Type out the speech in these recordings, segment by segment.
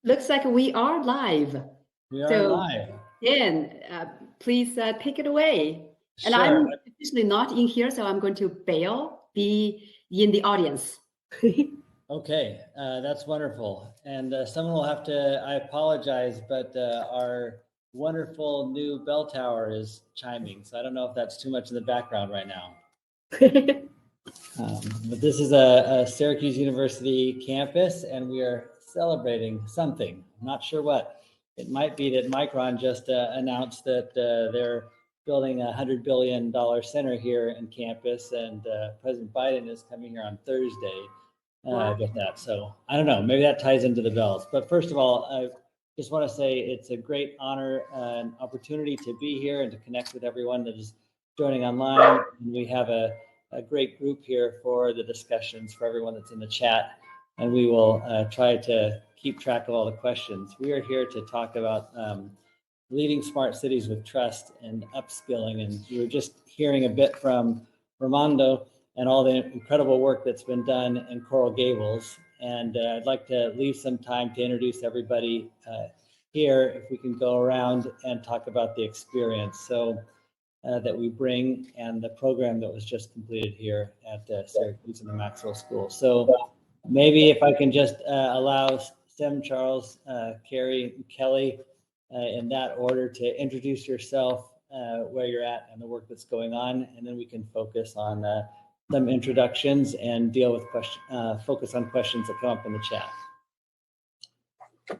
Looks like we are live. We are So, live. Dan, please take it away. And Sure. I'm officially not in here, so I'm going to be in the audience. Okay, that's wonderful. And someone will have to, I apologize, but our wonderful new bell tower is chiming. So I don't know if that's too much in the background right now. But this is a Syracuse University campus, and we are celebrating something. I'm not sure what. It might be that Micron just announced that they're building a $100 billion center here in campus, and President Biden is coming here on Thursday with that. So I don't know, maybe that ties into the bells. But first of all, I just want to say it's a great honor and opportunity to be here and to connect with everyone that is joining online. And we have a great group here for the discussions for everyone that's in the chat, and we will try to keep track of all the questions. We are here to talk about leading smart cities with trust and upskilling, and we were just hearing a bit from Ramondo and all the incredible work that's been done in Coral Gables, and I'd like to leave some time to introduce everybody here, if we can go around and talk about the experience. So that we bring and the program that was just completed here at Syracuse and the Maxwell School. So maybe if I can just allow Stem, Charles, Carrie, and Kelly in that order to introduce yourself, where you're at and the work that's going on, and then we can focus on some introductions and deal with focus on questions that come up in the chat.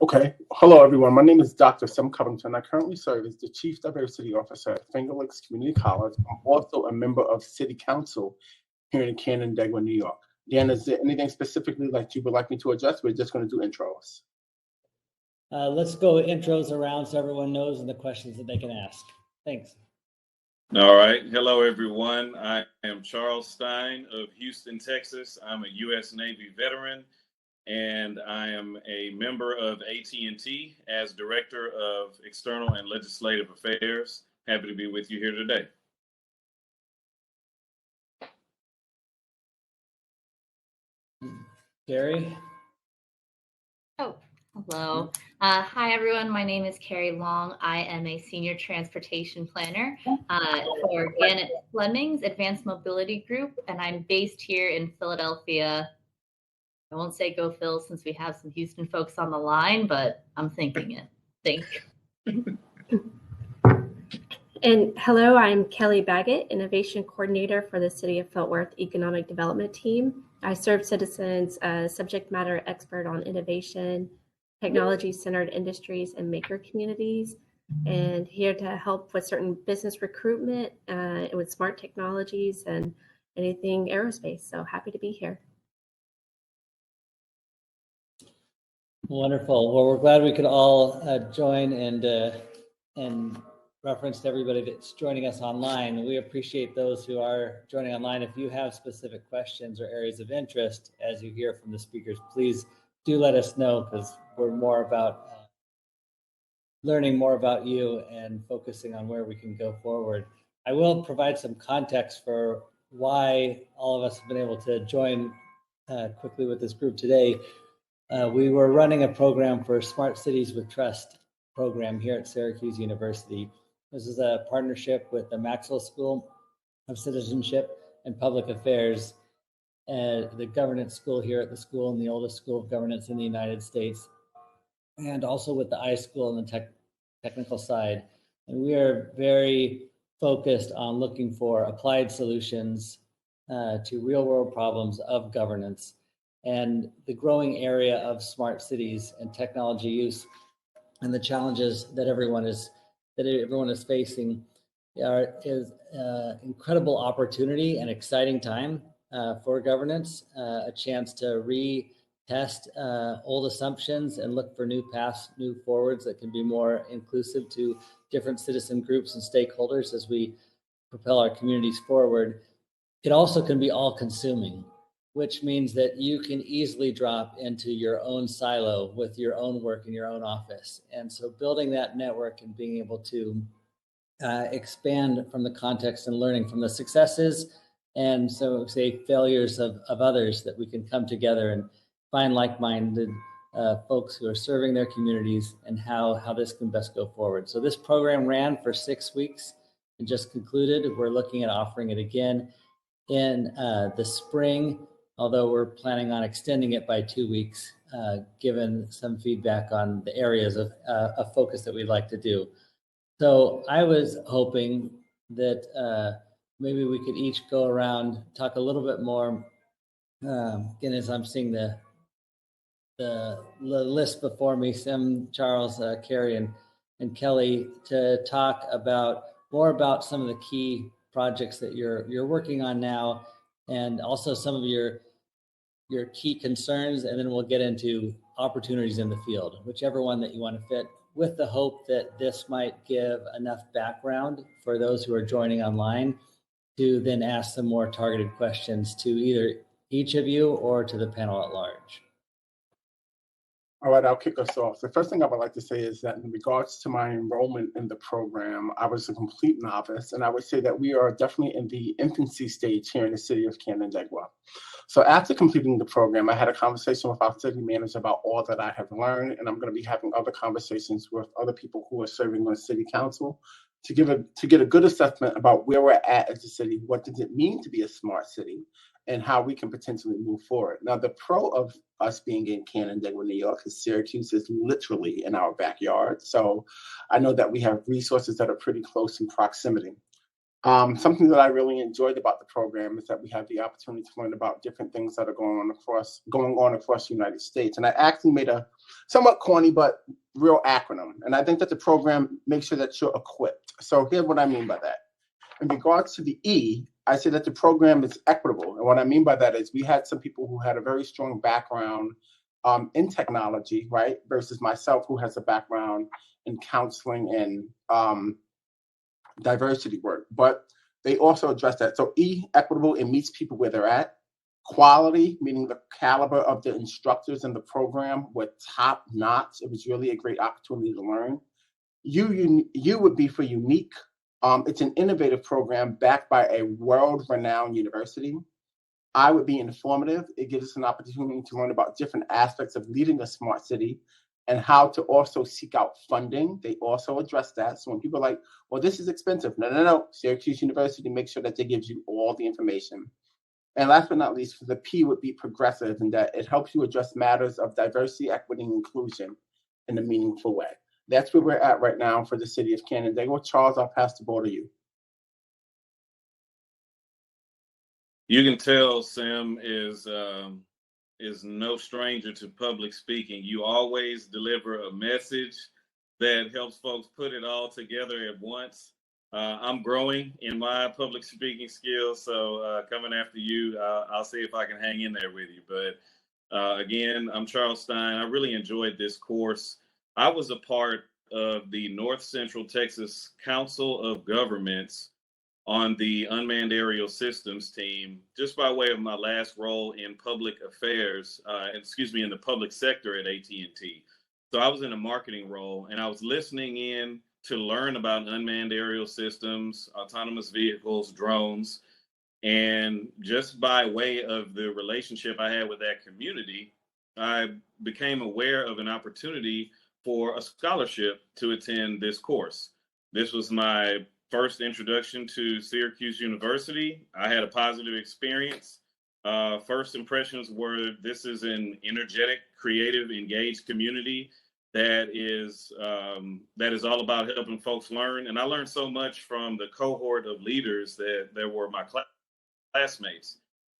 Okay. Hello, everyone. My name is Dr. Sim Covington. I currently serve as the Chief Diversity Officer at Finger Lakes Community College. I'm also a member of City Council here in Canandaigua, New York. Dan, is there anything specifically that you would like me to address? We're just going to do intros. Let's go intros around so everyone knows and the questions that they can ask. Thanks. All right. Hello, everyone. I am Charles Stein of Houston, Texas. I'm a U.S. Navy veteran, and I am a member of AT&T as Director of External and Legislative Affairs. Happy to be with you here today. Carrie? Oh, hello. Hi, everyone. My name is Carrie Long. I am a Senior Transportation Planner for Garnnett Fleming's Advanced Mobility Group, and I'm based here in Philadelphia. I won't say go Phil since we have some Houston folks on the line, but I'm thinking it. Think. And hello, I'm Kelly Baggett, Innovation Coordinator for the City of Fort Worth Economic Development Team. I serve citizens as subject matter expert on innovation, technology-centered industries, and maker communities, and here to help with certain business recruitment and with smart technologies and anything aerospace. So happy to be here. Wonderful. Well, we're glad we could all join and reference to everybody that's joining us online. We appreciate those who are joining online. If you have specific questions or areas of interest as you hear from the speakers, please do let us know, because we're more about learning more about you and focusing on where we can go forward. I will provide some context for why all of us have been able to join quickly with this group today. We were running a program for Smart Cities with Trust program here at Syracuse University. This is a partnership with the Maxwell School of Citizenship and Public Affairs, the governance school here at the school, and the oldest school of governance in the United States, and also with the iSchool on the technical side. And we are very focused on looking for applied solutions to real world problems of governance and the growing area of smart cities and technology use, and the challenges that everyone is facing is incredible opportunity and exciting time for governance, a chance to retest old assumptions and look for new paths, new forwards that can be more inclusive to different citizen groups and stakeholders as we propel our communities forward. It also can be all-consuming, which means that you can easily drop into your own silo with your own work in your own office. And so building that network and being able to expand from the context and learning from the successes and so say failures of others, that we can come together and find like-minded folks who are serving their communities and how this can best go forward. So this program ran for 6 weeks and just concluded. We're looking at offering it again in the spring, although we're planning on extending it by 2 weeks, given some feedback on the areas of focus that we'd like to do. So I was hoping that maybe we could each go around, talk a little bit more, again, as I'm seeing the list before me, Sim, Charles, Carrie, and Kelly, to talk more about some of the key projects that you're working on now, and also some of your key concerns, and then we'll get into opportunities in the field, whichever one that you want to fit, with the hope that this might give enough background for those who are joining online to then ask some more targeted questions to either each of you or to the panel at large. All right, I'll kick us off. The first thing I would like to say is that in regards to my enrollment in the program, I was a complete novice, and I would say that we are definitely in the infancy stage here in the city of Canandaigua. So after completing the program, I had a conversation with our city manager about all that I have learned, and I'm going to be having other conversations with other people who are serving on city council to get a good assessment about where we're at as a city, what does it mean to be a smart city, and how we can potentially move forward. Now, the pro of us being in Canandaigua, New York, is Syracuse is literally in our backyard. So I know that we have resources that are pretty close in proximity. Something that I really enjoyed about the program is that we have the opportunity to learn about different things that are going on across the United States. And I actually made a somewhat corny but real acronym. And I think that the program makes sure that you're equipped. So here's what I mean by that. In regards to the E, I say that the program is equitable. And what I mean by that is we had some people who had a very strong background in technology, right, versus myself, who has a background in counseling and diversity work. But they also address that. So E, equitable, it meets people where they're at. Quality, meaning the caliber of the instructors in the program were top notch. It was really a great opportunity to learn. U would be for unique. It's an innovative program backed by a world-renowned university. I would be informative. It gives us an opportunity to learn about different aspects of leading a smart city and how to also seek out funding. They also address that. So when people are like, well, this is expensive. No. Syracuse University makes sure that they give you all the information. And last but not least, the P would be progressive, in that it helps you address matters of diversity, equity, and inclusion in a meaningful way. That's where we're at right now for the city of Canandaigua. Charles, I'll pass the ball to you. You can tell Sim is no stranger to public speaking. You always deliver a message that helps folks put it all together at once. I'm growing in my public speaking skills, so coming after you, I'll see if I can hang in there with you. But again, I'm Charles Stein. I really enjoyed this course. I was a part of the North Central Texas Council of Governments on the unmanned aerial systems team, just by way of my last role in public affairs, in the public sector at AT&T. So I was in a marketing role, and I was listening in to learn about unmanned aerial systems, autonomous vehicles, drones. And just by way of the relationship I had with that community, I became aware of an opportunity for a scholarship to attend this course. This was my first introduction to Syracuse University. I had a positive experience. First impressions were this is an energetic, creative, engaged community that is all about helping folks learn. And I learned so much from the cohort of leaders that were my classmates.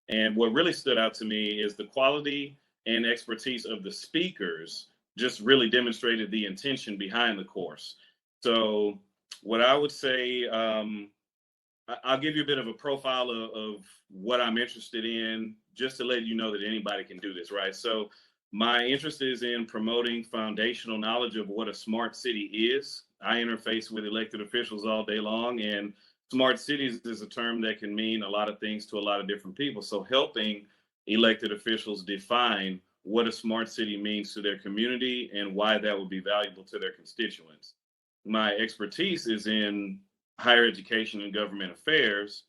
And what really stood out to me is the quality and expertise of the speakers just really demonstrated the intention behind the course. So what I would say, I'll give you a bit of a profile of what I'm interested in, just to let you know that anybody can do this, right? So my interest is in promoting foundational knowledge of what a smart city is. I interface with elected officials all day long, and smart cities is a term that can mean a lot of things to a lot of different people. So helping elected officials define what a smart city means to their community and why that would be valuable to their constituents. My expertise is in higher education and government affairs.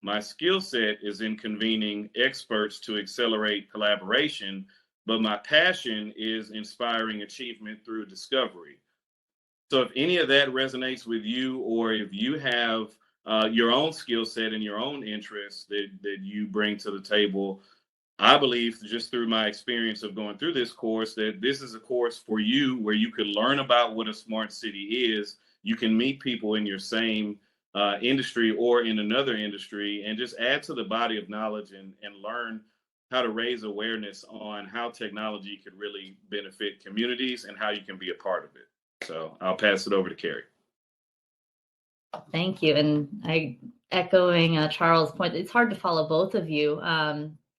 My skill set is in convening experts to accelerate collaboration but my passion is inspiring achievement through discovery. So if any of that resonates with you, or if you have your own skill set and your own interests that you bring to the table, I believe just through my experience of going through this course that this is a course for you where you can learn about what a smart city is. You can meet people in your same industry or in another industry and just add to the body of knowledge and learn how to raise awareness on how technology could really benefit communities and how you can be a part of it. So I'll pass it over to Carrie. Thank you. And echoing Charles' point, it's hard to follow both of you.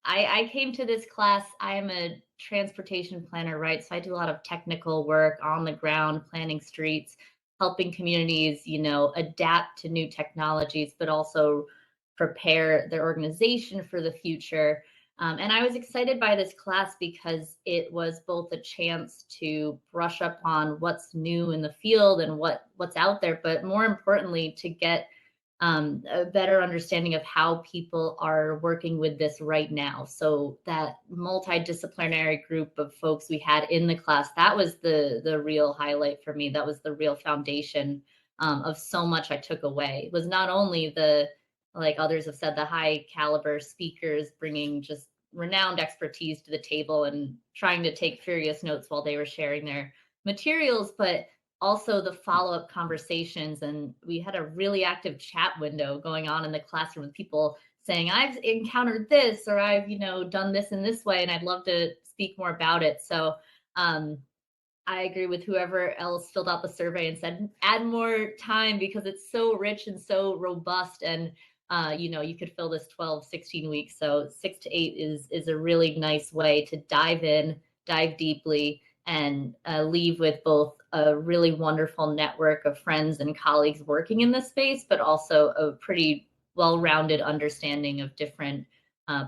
I came to this class, I'm a transportation planner, right? So I do a lot of technical work on the ground, planning streets, helping communities, adapt to new technologies, but also prepare their organization for the future. And I was excited by this class because it was both a chance to brush up on what's new in the field and what's out there, but more importantly, to get a better understanding of how people are working with this right now. So that multidisciplinary group of folks we had in the class, that was the real highlight for me. That was the real foundation of so much I took away. It was not only like others have said, the high caliber speakers bringing just renowned expertise to the table and trying to take furious notes while they were sharing their materials, but also the follow-up conversations. And we had a really active chat window going on in the classroom with people saying, I've encountered this, or I've, done this in this way, and I'd love to speak more about it. So I agree with whoever else filled out the survey and said, add more time because it's so rich and so robust. And you could fill this 12, 16 weeks. So 6 to 8 is a really nice way to dive in, dive deeply, and leave with both a really wonderful network of friends and colleagues working in this space, but also a pretty well-rounded understanding of different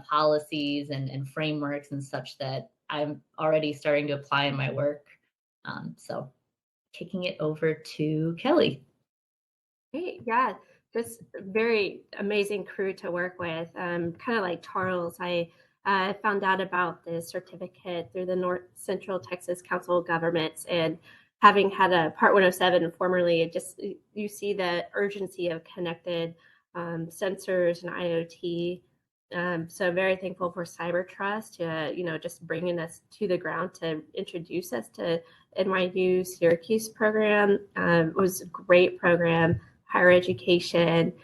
policies and frameworks and such that I'm already starting to apply in my work. So kicking it over to Kelly. Great, yeah. Just very amazing crew to work with. Kind of like Charles, I found out about this certificate through the North Central Texas Council of Governments, and having had a Part 107 formerly, you see the urgency of connected sensors and IoT. So very thankful for Cyber Trust, just bringing us to the ground to introduce us to NYU Syracuse program. It was a great program. Higher education.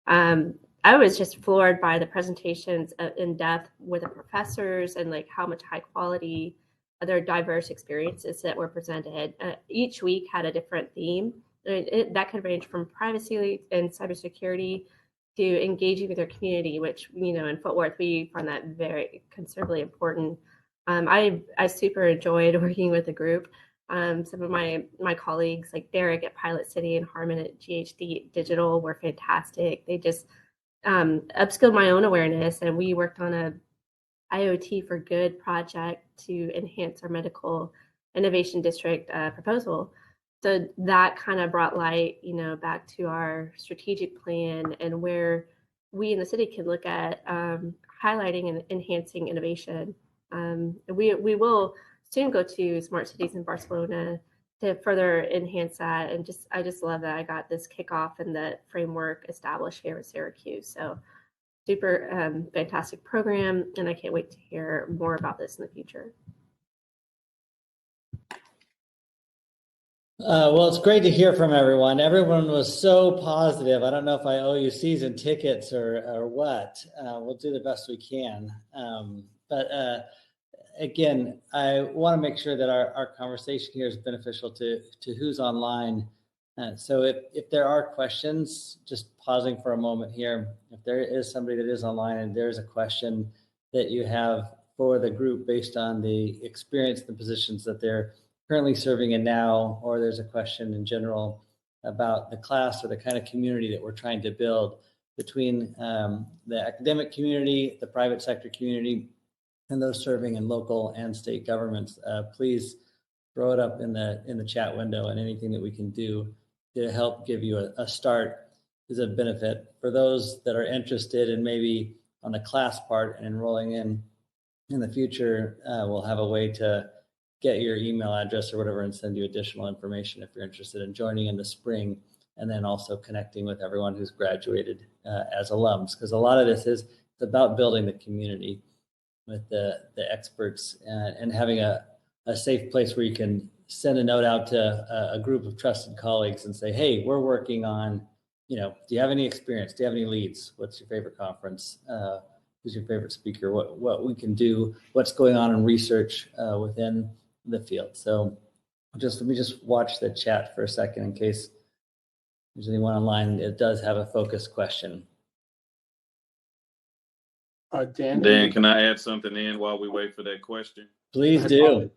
I was just floored by the presentations in depth with the professors and like how much high quality other diverse experiences that were presented. Each week had a different theme. That could range from privacy and cybersecurity to engaging with their community, which, in Fort Worth, we find that very considerably important. I super enjoyed working with the group. Some of my colleagues like Derek at Pilot City and Harmon at GHD Digital were fantastic. They just upskilled my own awareness, and we worked on a IoT for Good project to enhance our medical innovation district proposal. So that kind of brought light, back to our strategic plan and where we in the city can look at highlighting and enhancing innovation. We will soon go to Smart Cities in Barcelona to further enhance that. And I just love that I got this kickoff and the framework established here at Syracuse. So super fantastic program. And I can't wait to hear more about this in the future. Well, it's great to hear from everyone. Everyone was so positive. I don't know if I owe you season tickets or what. We'll do the best we can. Again, I want to make sure that our conversation here is beneficial to who's online. So if there are questions, just pausing for a moment here, if there is somebody that is online and there's a question that you have for the group based on the experience, the positions that they're currently serving in now, or there's a question in general about the class or the kind of community that we're trying to build between the academic community, the private sector community, and those serving in local and state governments, please throw it up in the chat window, and anything that we can do to help give you a start is a benefit. For those that are interested in maybe on the class part and enrolling in in the future, we'll have a way to get your email address or whatever and send you additional information if you're interested in joining in the spring, and then also connecting with everyone who's graduated as alums, because a lot of this is about building the community with the experts and having a safe place where you can send a note out to a group of trusted colleagues and say, hey, we're working on, do you have any experience? Do you have any leads? What's your favorite conference? Who's your favorite speaker? What we can do? What's going on in research within the field? So let me just watch the chat for a second in case there's anyone online that does have a focused question. Dan, can I add something in while we wait for that question? Please do.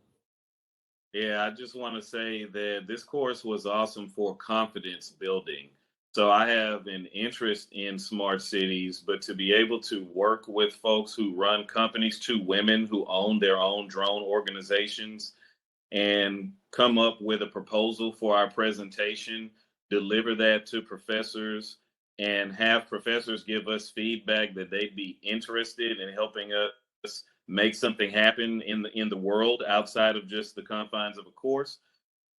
Yeah, I just want to say that this course was awesome for confidence building. So I have an interest in smart cities, but to be able to work with folks who run companies, 2 women who own their own drone organizations, and come up with a proposal for our presentation, deliver that to professors, and have professors give us feedback that they'd be interested in helping us make something happen in the world outside of just the confines of a course,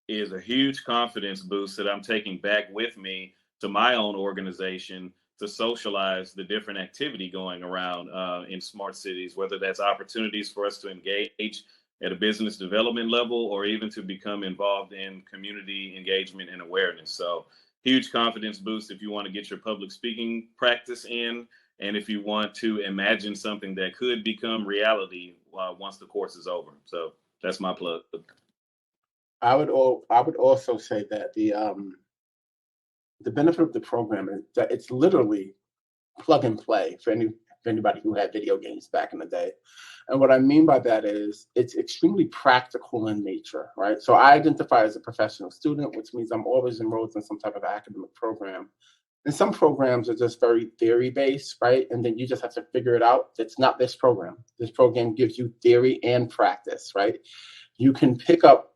is a huge confidence boost that I'm taking back with me to my own organization to socialize the different activity going around in smart cities, whether that's opportunities for us to engage at a business development level or even to become involved in community engagement and awareness. So huge confidence boost if you want to get your public speaking practice in, and if you want to imagine something that could become reality once the course is over. So that's my plug. I would also say that the benefit of the program is that it's literally plug and play for anybody who had video games back in the day. And what I mean by that is it's extremely practical in nature, right? So I identify as a professional student, which means I'm always enrolled in some type of academic program. And some programs are just very theory-based, right? And then you just have to figure it out. It's not this program. This program gives you theory and practice, right? You can pick up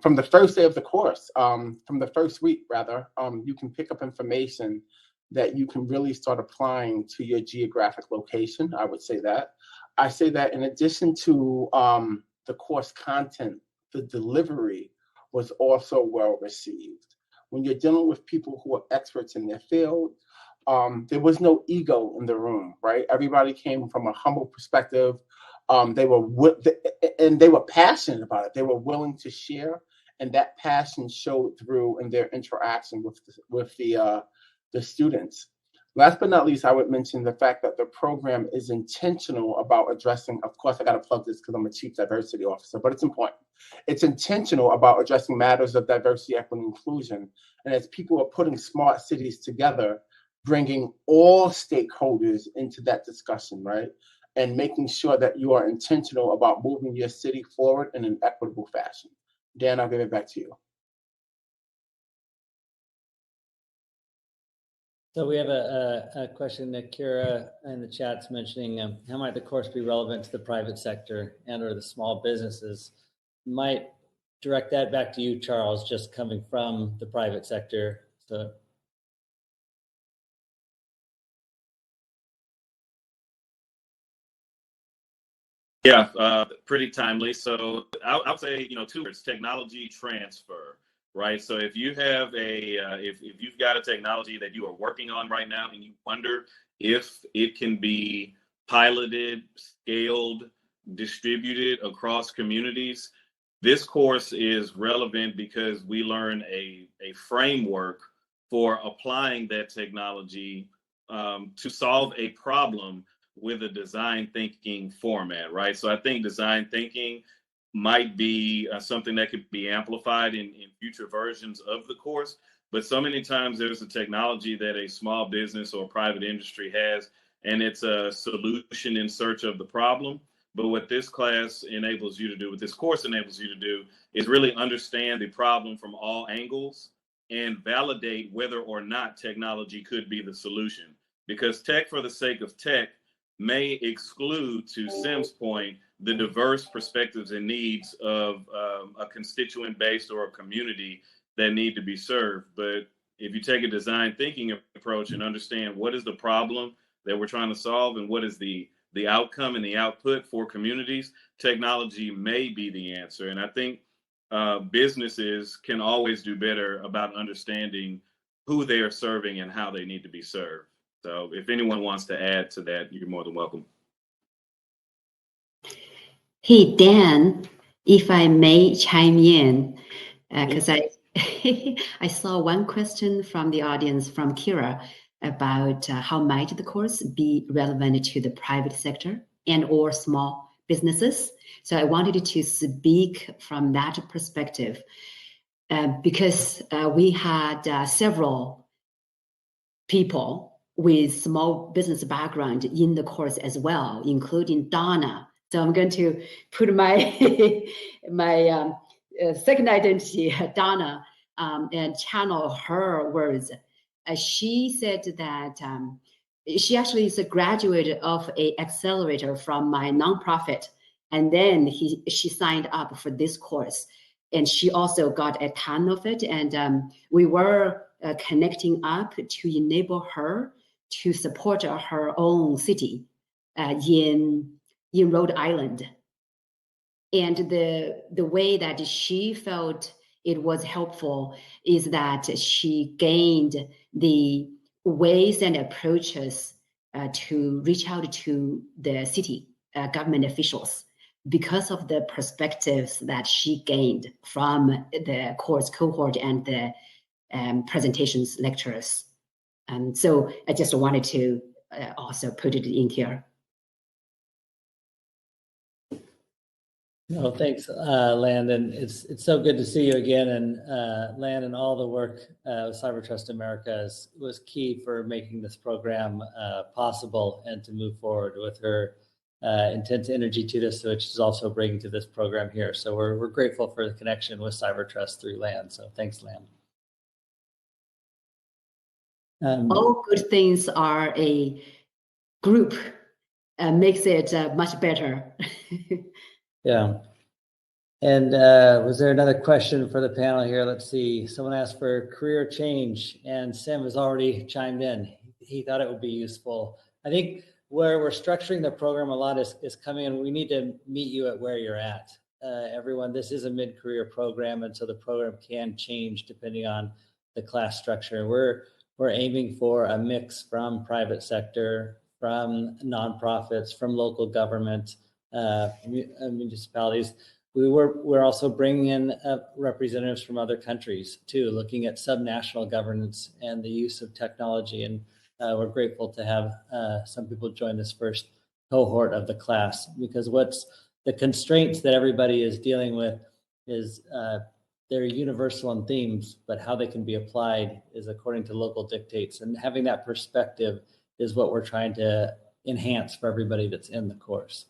from the first day of the course, from the first week, rather, you can pick up information that you can really start applying to your geographic location. I would say that. I say that in addition to the course content, the delivery was also well received. When you're dealing with people who are experts in their field, there was no ego in the room, right? Everybody came from a humble perspective. They were passionate about it. They were willing to share, and that passion showed through in their interaction with the students. Last but not least, I would mention the fact that the program is intentional about addressing, of course, I got to plug this because I'm a chief diversity officer, but it's important. It's intentional about addressing matters of diversity, equity, and inclusion. And as people are putting smart cities together, bringing all stakeholders into that discussion, right? And making sure that you are intentional about moving your city forward in an equitable fashion. Dan, I'll give it back to you. So we have a question that Kira in the chat's mentioning, how might the course be relevant to the private sector and or the small businesses? Might direct that back to you, Charles, just coming from the private sector. So yeah, pretty timely. So I'll say, 2 words: technology transfer. Right. So if you have if you've got a technology that you are working on right now and you wonder if it can be piloted, scaled, distributed across communities, this course is relevant because we learn a framework for applying that technology to solve a problem with a design thinking format. Right. So I think design thinking might be something that could be amplified in future versions of the course. But so many times there's a technology that a small business or private industry has, and it's a solution in search of the problem. But what this class enables you to do, what this course enables you to do, is really understand the problem from all angles and validate whether or not technology could be the solution. Because tech for the sake of tech may exclude, to Sim's point, the diverse perspectives and needs of a constituent base or a community that need to be served. But if you take a design thinking approach and understand what is the problem that we're trying to solve and what is the the outcome and the output for communities, technology may be the answer. And I think businesses can always do better about understanding who they are serving and how they need to be served. So if anyone wants to add to that, you're more than welcome. Hey, Dan, if I may chime in, because I saw one question from the audience from Kira about how might the course be relevant to the private sector and or small businesses. So I wanted to speak from that perspective because we had several people with small business background in the course as well, including Donna. So I'm going to put my second identity, Donna, and channel her words. She said that she actually is a graduate of an accelerator from my nonprofit, and then she signed up for this course, and she also got a ton of it. And we were connecting up to enable her to support her own city in Rhode Island. And the way that she felt it was helpful is that she gained the ways and approaches to reach out to the city government officials because of the perspectives that she gained from the course cohort and the presentations lecturers. So I just wanted to also put it in here. No, thanks, Landon. It's so good to see you again. And Landon, all the work with Cyber Trust America was key for making this program possible and to move forward with her intense energy to this, which is also bringing to this program here. So we're grateful for the connection with Cyber Trust through Land. So thanks, Land. All good things are a group, makes it much better. Yeah. And was there another question for the panel here? Let's see. Someone asked for career change, and Sim has already chimed in. He thought it would be useful. I think where we're structuring the program a lot is coming in. We need to meet you at where you're at. Everyone, this is a mid-career program, and so the program can change depending on the class structure. We're aiming for a mix from private sector, from nonprofits, from local government, municipalities. We're also bringing in representatives from other countries too, looking at subnational governance and the use of technology. And we're grateful to have some people join this first cohort of the class, because what's the constraints that everybody is dealing with is they're universal in themes, but how they can be applied is according to local dictates. And having that perspective is what we're trying to enhance for everybody that's in the course.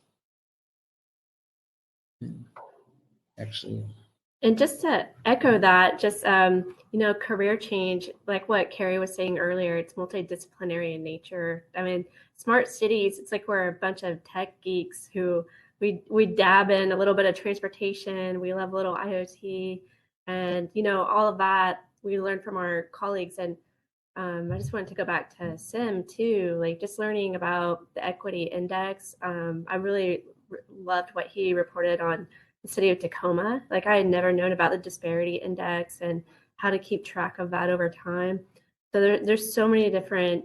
Actually. And just to echo that, just, career change, like what Carrie was saying earlier, it's multidisciplinary in nature. I mean, smart cities, it's like we're a bunch of tech geeks who we dab in a little bit of transportation, we love a little IoT, and, all of that we learn from our colleagues. And I just wanted to go back to Sim too, like just learning about the equity index. I really loved what he reported on the city of Tacoma. Like I had never known about the disparity index and how to keep track of that over time. So there's so many different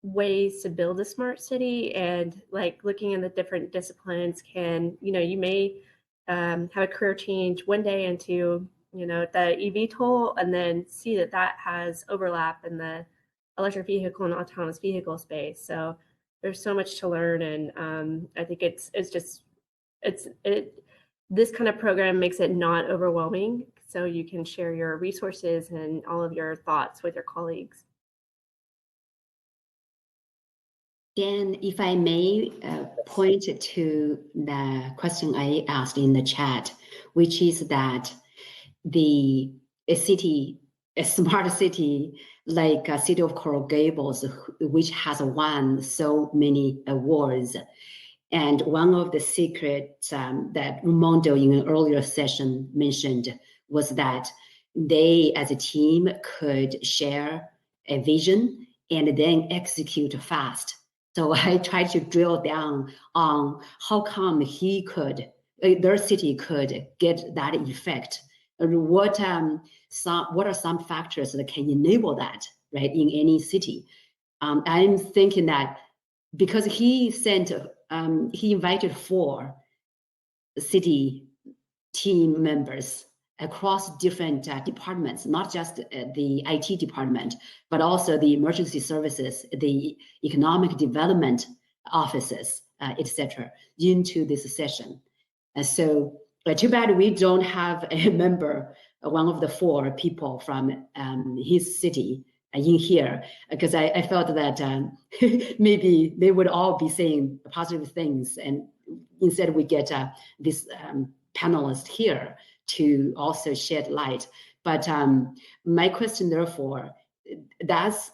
ways to build a smart city, and like looking in the different disciplines can, you may have a career change one day into, the EV toll, and then see that has overlap in the electric vehicle and autonomous vehicle space. So there's so much to learn, and I think this kind of program makes it not overwhelming, so you can share your resources and all of your thoughts with your colleagues. Dan, if I may point to the question I asked in the chat, which is that a smart city like a city of Coral Gables, which has won so many awards. And one of the secrets that Raimondo in an earlier session mentioned was that they as a team could share a vision and then execute fast. So I tried to drill down on how come their city could get that effect. What are some factors that can enable that, right, in any city? I'm thinking that because he invited 4 city team members across different departments, not just the IT department, but also the emergency services, the economic development offices, etc., into this session. And so too bad we don't have a member, one of the 4 people from his city in here, because I felt that maybe they would all be saying positive things, and instead we get this panelist here to also shed light. But my question, therefore, that's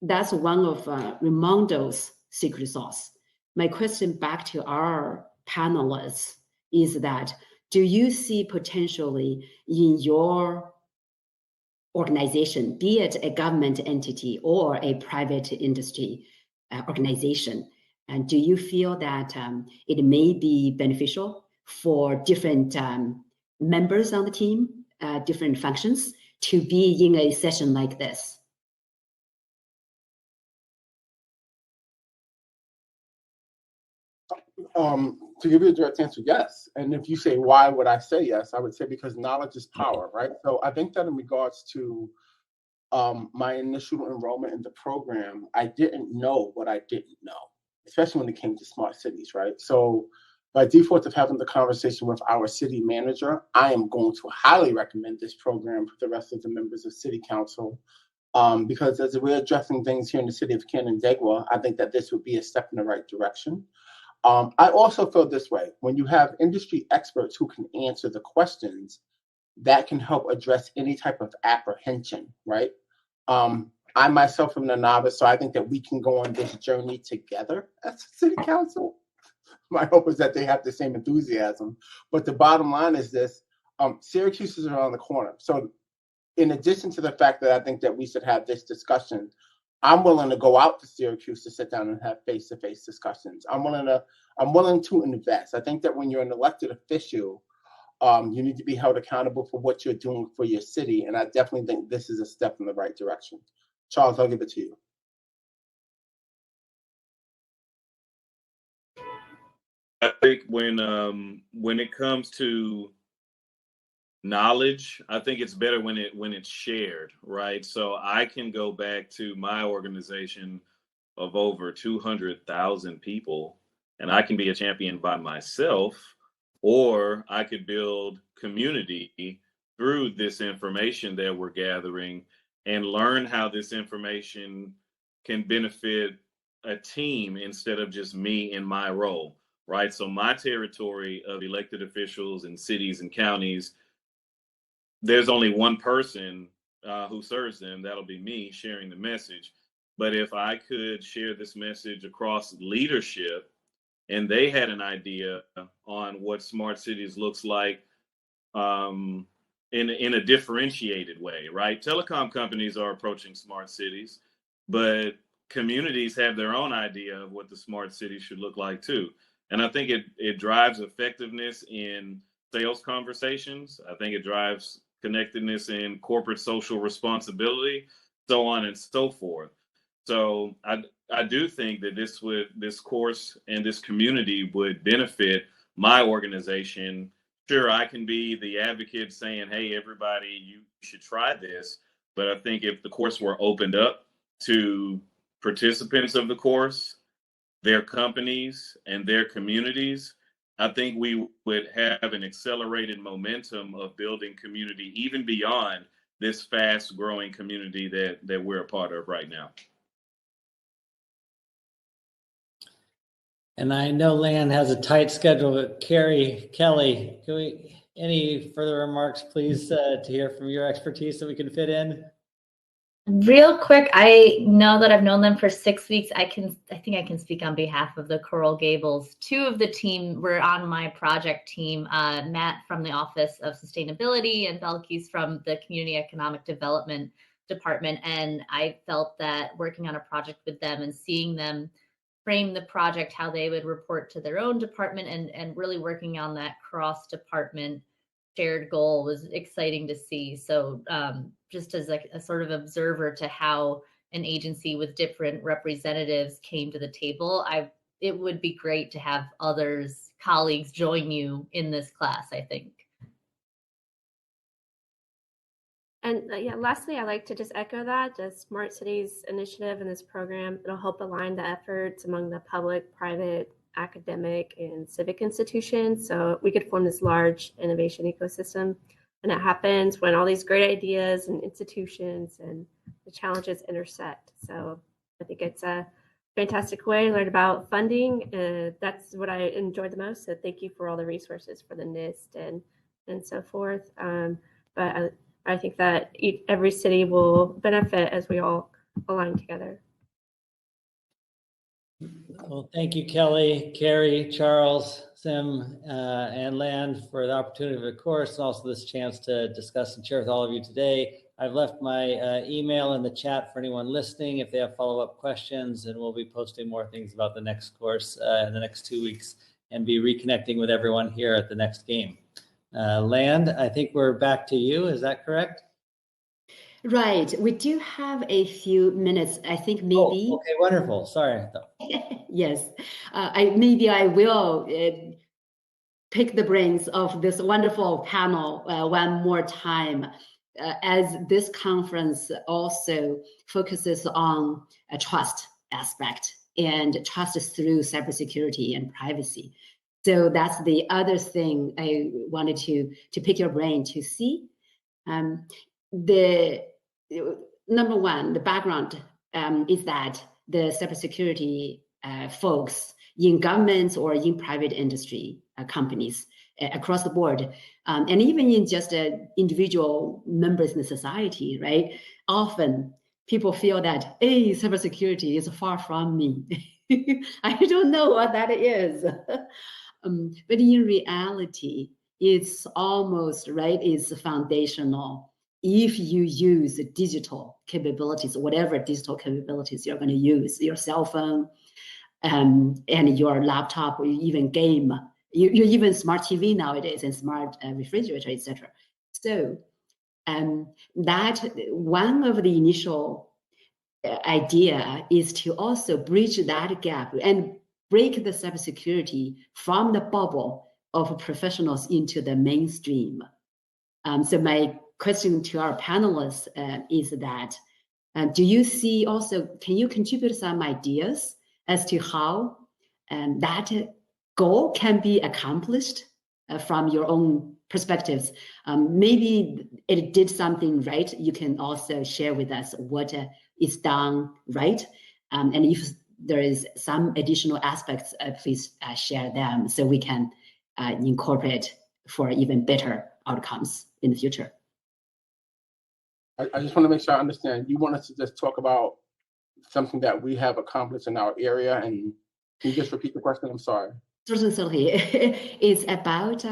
one of Raimondo's secret sauce. My question back to our panelists is that, do you see potentially in your organization, be it a government entity or a private industry organization, and do you feel that it may be beneficial for different members on the team, different functions, to be in a session like this? To give you a direct answer, yes. And if you say, why would I say yes? I would say because knowledge is power, right? So I think that in regards to my initial enrollment in the program, I didn't know what I didn't know, especially when it came to smart cities, right? So by default of having the conversation with our city manager, I am going to highly recommend this program for the rest of the members of city council, because as we're addressing things here in the city of Canandaigua, I think that this would be a step in the right direction. I also feel this way: when you have industry experts who can answer the questions, that can help address any type of apprehension, right? I myself am a novice, so I think that we can go on this journey together as a city council. My hope is that they have the same enthusiasm. But the bottom line is this: Syracuse is around the corner. So in addition to the fact that I think that we should have this discussion, I'm willing to go out to Syracuse to sit down and have face-to-face discussions. I'm willing to invest. I think that when you're an elected official, you need to be held accountable for what you're doing for your city. And I definitely think this is a step in the right direction. Charles, I'll give it to you. I think when it comes to knowledge, I think it's better when it's shared, right? So I can go back to my organization of over 200,000 people, and I can be a champion by myself, or I could build community through this information that we're gathering and learn how this information can benefit a team instead of just me in my role, right? So my territory of elected officials in cities and counties, there's only one person who serves them. That'll be me sharing the message. But if I could share this message across leadership and they had an idea on what smart cities looks like in a differentiated way, right? Telecom companies are approaching smart cities, but communities have their own idea of what the smart city should look like too. And I think it drives effectiveness in sales conversations. I think it drives connectedness in corporate social responsibility, so on and so forth. So I do think that this course and this community would benefit my organization. Sure, I can be the advocate saying, hey, everybody, you should try this. But I think if the course were opened up to participants of the course, their companies and their communities, I think we would have an accelerated momentum of building community even beyond this fast growing community that we're a part of right now. And I know Lan has a tight schedule, but Carrie, Kelly, any further remarks, please, to hear from your expertise that we can fit in? Real quick, I know that I've known them for 6 weeks. I think I can speak on behalf of the Coral Gables. 2 of the team were on my project team, Matt from the Office of Sustainability and Belkis from the Community Economic Development Department. And I felt that working on a project with them and seeing them frame the project, how they would report to their own department, and really working on that cross-department shared goal was exciting to see. So just as like a sort of observer to how an agency with different representatives came to the table, it would be great to have others, colleagues join you in this class, I think. And yeah, lastly, I'd like to just echo that the Smart Cities initiative and this program, it'll help align the efforts among the public, private, academic, and civic institutions. So we could form this large innovation ecosystem. And it happens when all these great ideas and institutions and the challenges intersect. So I think it's a fantastic way to learn about funding. That's what I enjoyed the most. So thank you for all the resources for the NIST and so forth. But I think that every city will benefit as we all align together. Well, thank you, Kelly, Carrie, Charles, Sim, and Land for the opportunity of the course, and also this chance to discuss and share with all of you today. I've left my email in the chat for anyone listening if they have follow-up questions, and we'll be posting more things about the next course in the next 2 weeks and be reconnecting with everyone here at the next game. Land, I think we're back to you. Is that correct? Right. We do have a few minutes. I think maybe. Oh, okay, wonderful. Sorry. Yes. Maybe I will pick the brains of this wonderful panel one more time, as this conference also focuses on a trust aspect and trust through cybersecurity and privacy. So that's the other thing I wanted to pick your brain to see. The number one, the background is that the cybersecurity folks in governments or in private industry companies across the board, and even in just individual members in the society, right? Often people feel that, hey, cybersecurity is far from me. I don't know what that is. But in reality, it's almost, right, it's foundational. If you use digital capabilities, whatever digital capabilities you're going to use, your cell phone and your laptop, or you even game, you even smart TV nowadays and smart refrigerator, etc. So that one of the initial idea is to also bridge that gap and break the cybersecurity from the bubble of professionals into the mainstream. So my question to our panelists is that, do you see also, can you contribute some ideas as to how that goal can be accomplished from your own perspectives? Maybe it did something right. You can also share with us what is done right. And if there is some additional aspects, please share them so we can incorporate for even better outcomes in the future. I just want to make sure I understand. You want us to just talk about something that we have accomplished in our area, and can you just repeat the question? I'm sorry. Certainly. It's about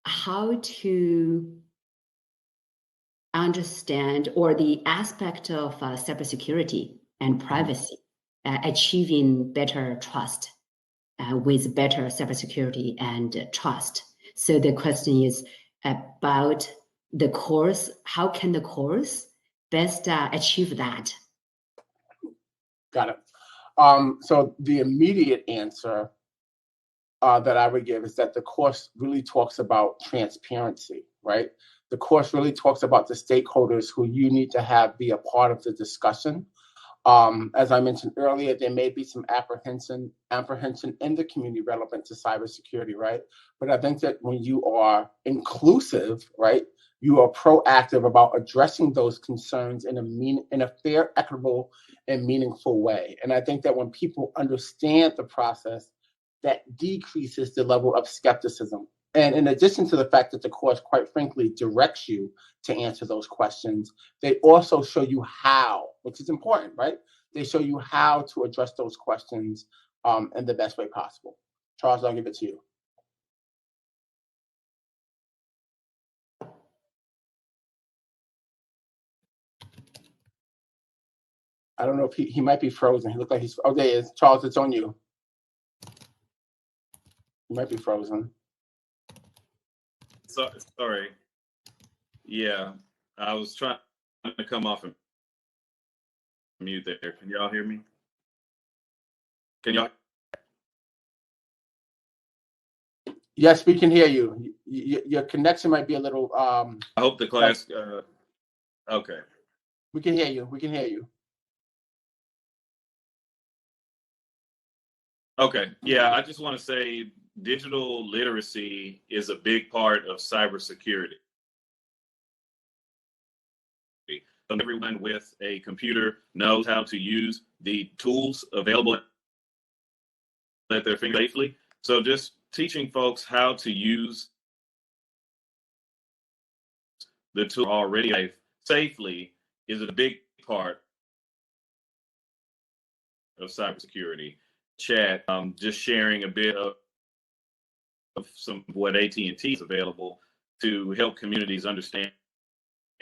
how to understand, or the aspect of cybersecurity and privacy, achieving better trust with better cybersecurity and trust. So the question is about the course. How can the course best achieve that? Got it. So the immediate answer that I would give is that the course really talks about transparency, right? The course really talks about the stakeholders who you need to have be a part of the discussion. As I mentioned earlier, there may be some apprehension in the community relevant to cybersecurity, right? But I think that when you are inclusive, right, you are proactive about addressing those concerns in a fair, equitable, and meaningful way. And I think that when people understand the process, that decreases the level of skepticism. And in addition to the fact that the course, quite frankly, directs you to answer those questions, they also show you how, which is important, right? They show you how to address those questions in the best way possible. Charles, I'll give it to you. I don't know if he might be frozen. He looked like he's, oh, there he is. Charles, it's on you. He might be frozen. Sorry. Yeah, I was trying to come off and mute there. Can y'all hear me? Can y'all? Yes, we can hear you. Your connection might be a little. I hope the class. Okay. We can hear you. We can hear you. Okay. Yeah, I just want to say digital literacy is a big part of cybersecurity. Everyone with a computer knows how to use the tools available at their fingertips safely. So just teaching folks how to use the tool already safely is a big part of cybersecurity. Chat, just sharing a bit of some of what AT&T is available to help communities understand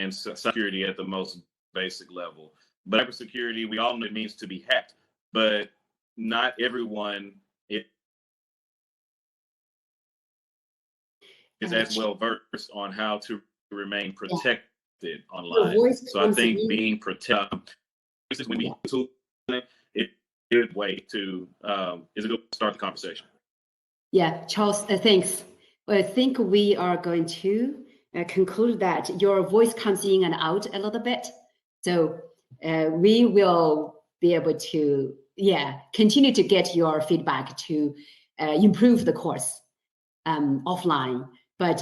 and security at the most basic level. But cybersecurity, we all know it means to be hacked, but not everyone is as well versed on how to remain protected online. So I think being protected is a good way to is a good start the conversation. Yeah, Charles, thanks. Well, I think we are going to conclude that your voice comes in and out a little bit. So we will be able to, continue to get your feedback to improve the course offline. But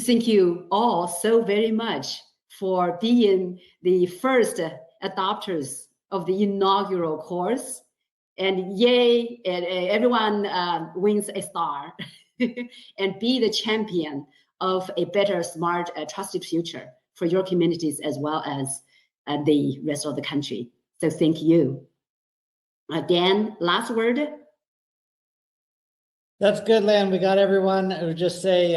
thank you all so very much for being the first adopters of the inaugural course. And yay, and everyone wins a star and be the champion of a better, smart, trusted future for your communities as well as the rest of the country. So thank you. Dan, last word. That's good, Lan. We got everyone. I would just say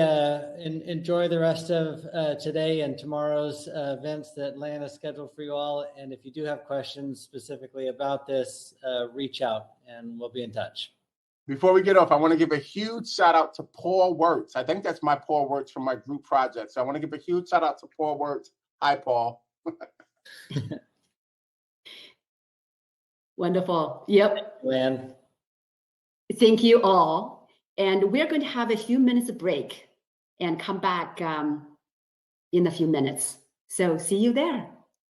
enjoy the rest of today and tomorrow's events that Lan has scheduled for you all. And if you do have questions specifically about this, reach out and we'll be in touch. Before we get off, I want to give a huge shout out to Paul Wirtz. I think that's my Paul Wirtz from my group project. So I want to give a huge shout out to Paul Wirtz. Hi, Paul. Wonderful. Yep. Lan. Thank you all. And we're going to have a few minutes break and come back in a few minutes. So see you there.